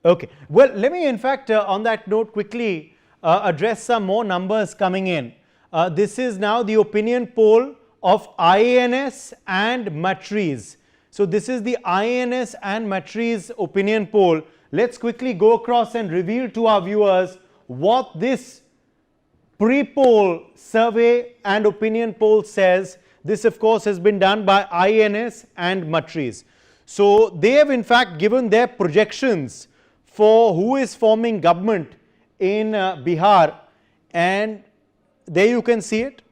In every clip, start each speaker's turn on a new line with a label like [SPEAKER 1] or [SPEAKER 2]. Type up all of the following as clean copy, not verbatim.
[SPEAKER 1] Okay. Well, let me in fact on that note quickly address some more numbers coming in. This is now the opinion poll of IANS and Matrize. So this is the IANS and Matrize opinion poll. Let's quickly go across and reveal to our viewers what this pre-poll survey and opinion poll says. This of course has been done by IANS and Matrize. So they have in fact given their projections for who is forming government in Bihar, and there you can see it.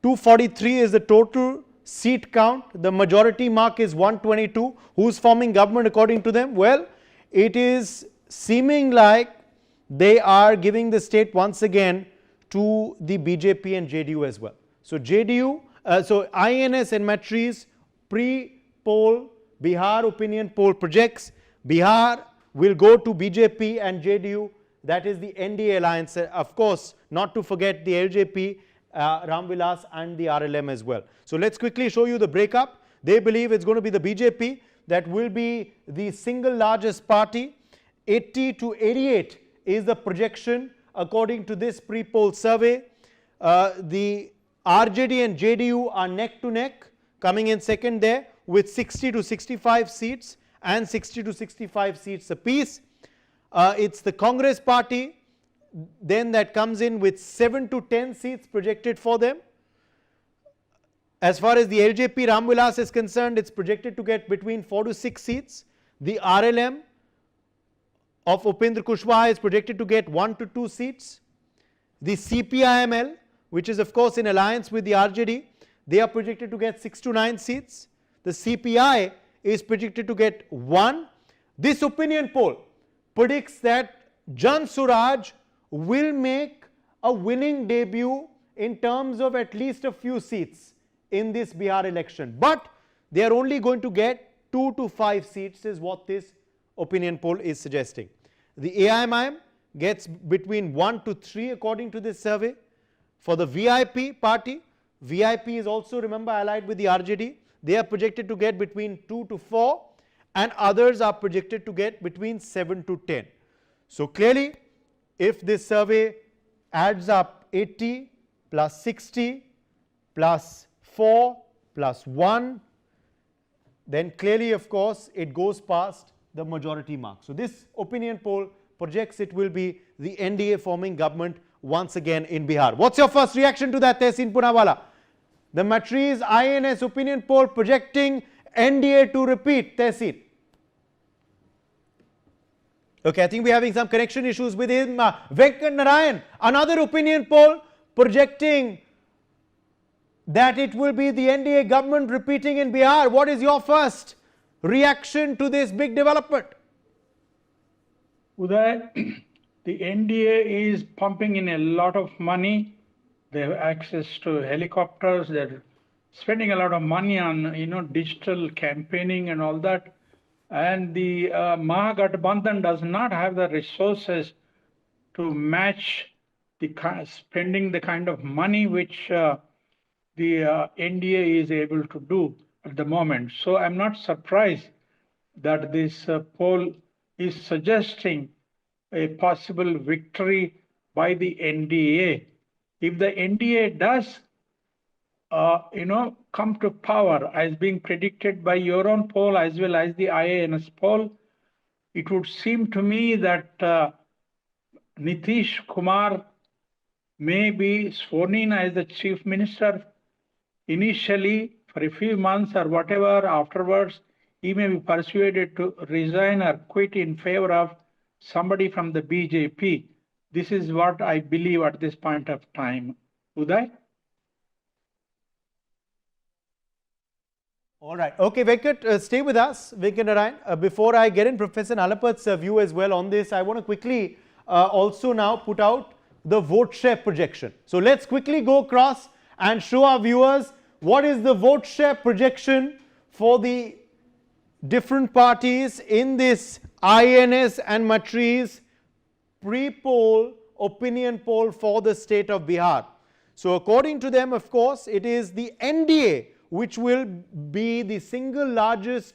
[SPEAKER 1] 243 is the total seat count. The majority mark is 122. Who's forming government according to them? Well, it is seeming like they are giving the state once again to the BJP and JDU as well. So IANS and Matrize pre-poll Bihar opinion poll projects Bihar will go to BJP and JDU, that is the NDA alliance, of course not to forget the LJP, Ramvilas and the RLM as well. So let's quickly show you the breakup. They believe it's going to be the BJP that will be the single largest party. 80 to 88 is the projection according to this pre-poll survey. The RJD and JDU are neck to neck, coming in second there with 60 to 65 seats and 60 to 65 seats apiece. It's the Congress party then that comes in with 7 to 10 seats projected for them. As far as the LJP Ramvilas is concerned, it's projected to get between 4 to 6 seats. The RLM of Upendra Kushwaha is projected to get 1 to 2 seats. The CPIML, which is of course in alliance with the RJD, they are projected to get 6 to 9 seats. The CPI is projected to get 1. This opinion poll predicts that Jan Suraj will make a winning debut in terms of at least a few seats in this Bihar election, but they are only going to get 2 to 5 seats is what this opinion poll is suggesting. The AIMIM gets between 1 to 3 according to this survey. For the VIP party, VIP is also, remember, allied with the RJD. They are projected to get between 2 to 4 and others are projected to get between 7 to 10. So clearly, if this survey adds up 80 plus 60 plus 4 plus 1, then clearly of course it goes past the majority mark. So this opinion poll projects it will be the NDA forming government once again in Bihar. What's your first reaction to that, Tehseen Punawala? The Matrize IANS opinion poll projecting NDA to repeat, Tehseen. Okay, I think we're having some connection issues with him. Venkat Narayan, another opinion poll projecting that it will be the NDA government repeating in Bihar. What is your first reaction to this big development?
[SPEAKER 2] Uday, the NDA is pumping in a lot of money. They have access to helicopters. They're spending a lot of money on, digital campaigning and all that. And the Mahagathbandhan does not have the resources to match the spending the kind of money which the NDA is able to do at the moment. So I'm not surprised that this poll is suggesting a possible victory by the NDA. If the NDA does, come to power as being predicted by your own poll as well as the IANS poll, it would seem to me that Nitish Kumar may be sworn in as the chief minister initially for a few months or whatever. Afterwards, he may be persuaded to resign or quit in favor of somebody from the BJP. This is what I believe at this point of time. Uday?
[SPEAKER 1] All right. Okay, Venkat, stay with us, Venkat Narayan. Before I get in Professor Nalapat's view as well on this, I want to quickly also now put out the vote share projection. So let's quickly go across and show our viewers what is the vote share projection for the different parties in this IANS and Matrize pre-poll opinion poll for the state of Bihar. So according to them, of course, it is the NDA which will be the single largest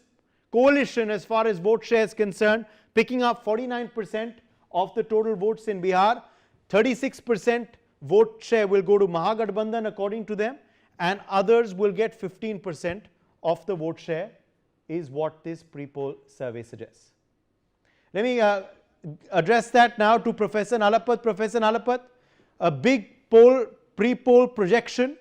[SPEAKER 1] coalition as far as vote share is concerned, picking up 49% of the total votes in Bihar. 36% vote share will go to Mahagathbandhan according to them, and others will get 15% of the vote share, is what this pre-poll survey suggests. Let me address that now to Professor Nalapat. Professor Nalapat, a big poll, pre-poll projection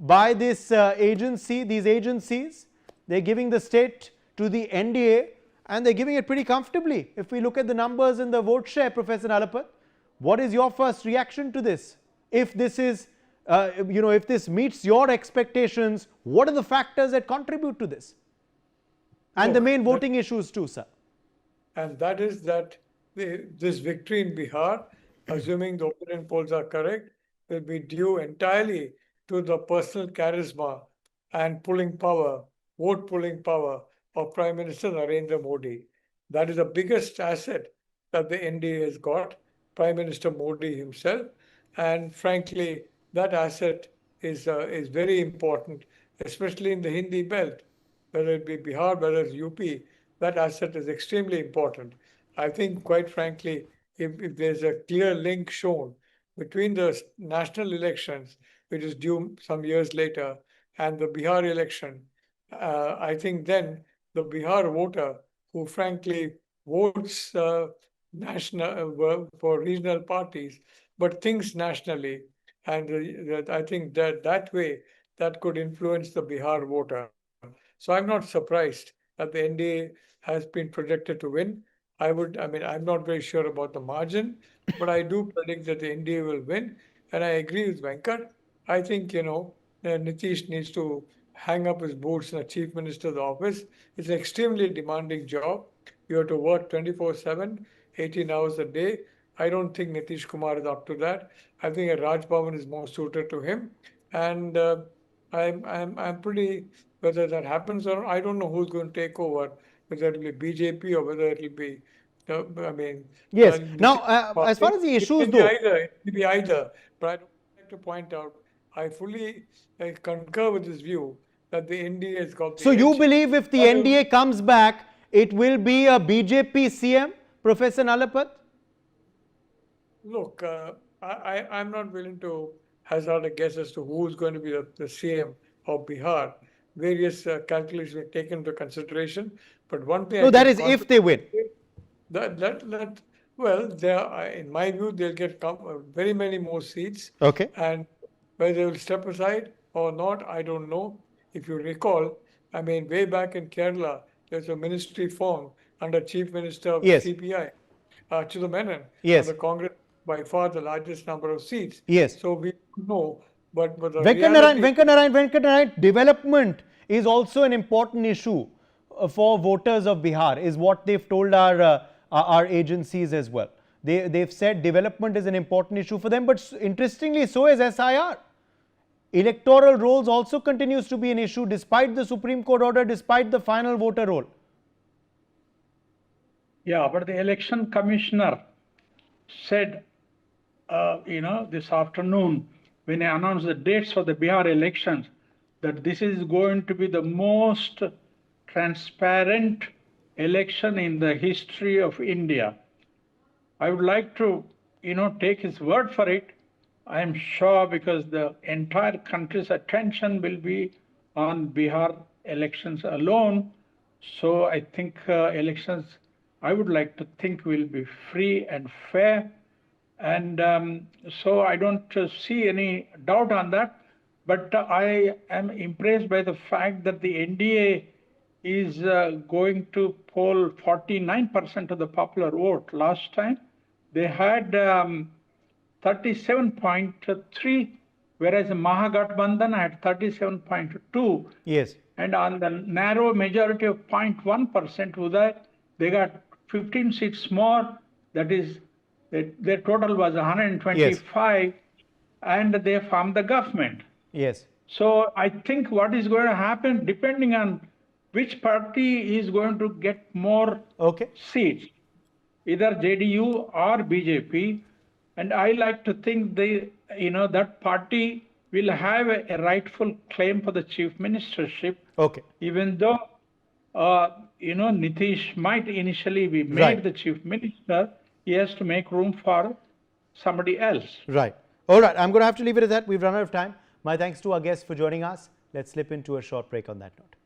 [SPEAKER 1] by this agency, these agencies, they're giving the state to the NDA, and they're giving it pretty comfortably. If we look at the numbers in the vote share, Professor Nalapat, what is your first reaction to this? If this is, if this meets your expectations, what are the factors that contribute to this? And the main voting issues too, sir.
[SPEAKER 3] And that is that this victory in Bihar, assuming the opinion polls are correct, will be due entirely to the personal charisma and pulling power, vote pulling power of Prime Minister Narendra Modi. That is the biggest asset that the NDA has got, Prime Minister Modi himself. And frankly, that asset is very important, especially in the Hindi belt, whether it be Bihar, whether it's UP, that asset is extremely important. I think, quite frankly, if there's a clear link shown between the national elections, which is due some years later, and the Bihar election, I think then the Bihar voter, who frankly votes national for regional parties, but thinks nationally, and I think that way that could influence the Bihar voter. So I'm not surprised that the NDA has been projected to win. I'm not very sure about the margin, but I do predict that the NDA will win. And I agree with Venkat. I think, Nitish needs to hang up his boots in the Chief Minister's office. It's an extremely demanding job. You have to work 24/7, 18 hours a day. I don't think Nitish Kumar is up to that. I think a Raj Bhavan is more suited to him. And I'm pretty, whether that happens or I don't know who's going to take over, whether it will be BJP or whether it will be,
[SPEAKER 1] yes. Now, as far as the issues though.
[SPEAKER 3] It will be either. But I'd like to point out, I fully concur with this view that the NDA has got the
[SPEAKER 1] So you
[SPEAKER 3] edge.
[SPEAKER 1] believe if the NDA comes back, it will be a BJP CM, Professor Nalapat?
[SPEAKER 3] Look, I'm not willing to hazard a guess as to who's going to be the CM of Bihar. Various calculations were taken into consideration, but one thing.
[SPEAKER 1] No, that is if they win.
[SPEAKER 3] Well, in my view, they'll get very many more seats.
[SPEAKER 1] Okay.
[SPEAKER 3] And whether they will step aside or not, I don't know. If you recall, way back in Kerala, there's a ministry formed under Chief Minister of CPI, Achyuta Menon.
[SPEAKER 1] Yes.
[SPEAKER 3] And the Congress by far the largest number of seats.
[SPEAKER 1] Yes.
[SPEAKER 3] So we know, but the
[SPEAKER 1] Venkatarayan, development is also an important issue for voters of Bihar, is what they've told our agencies as well. They've said development is an important issue for them, but interestingly, so is SIR. Electoral rolls also continues to be an issue despite the Supreme Court order, despite the final voter roll.
[SPEAKER 2] Yeah, but the election commissioner said, this afternoon when he announced the dates for the Bihar elections, that this is going to be the most transparent election in the history of India. I would like to, take his word for it. I am sure, because the entire country's attention will be on Bihar elections alone. So I think elections, I would like to think, will be free and fair. And so I don't see any doubt on that. But I am impressed by the fact that the NDA is going to poll 49% of the popular vote. Last time they had 37.3, whereas Mahagathbandhan had 37.2.
[SPEAKER 1] Yes.
[SPEAKER 2] And on the narrow majority of 0.1%, Uday, they got 15 seats more. That is, their total was 125, and they formed the government.
[SPEAKER 1] Yes.
[SPEAKER 2] So I think what is going to happen, depending on which party is going to get more seats, either JDU or BJP, and I like to think that party will have a rightful claim for the chief ministership.
[SPEAKER 1] Okay.
[SPEAKER 2] Even though Nitish might initially be made
[SPEAKER 1] Right.
[SPEAKER 2] the chief minister. He has to make room for somebody else.
[SPEAKER 1] Right. All right. I'm going to have to leave it at that. We've run out of time. My thanks to our guests for joining us. Let's slip into a short break on that note.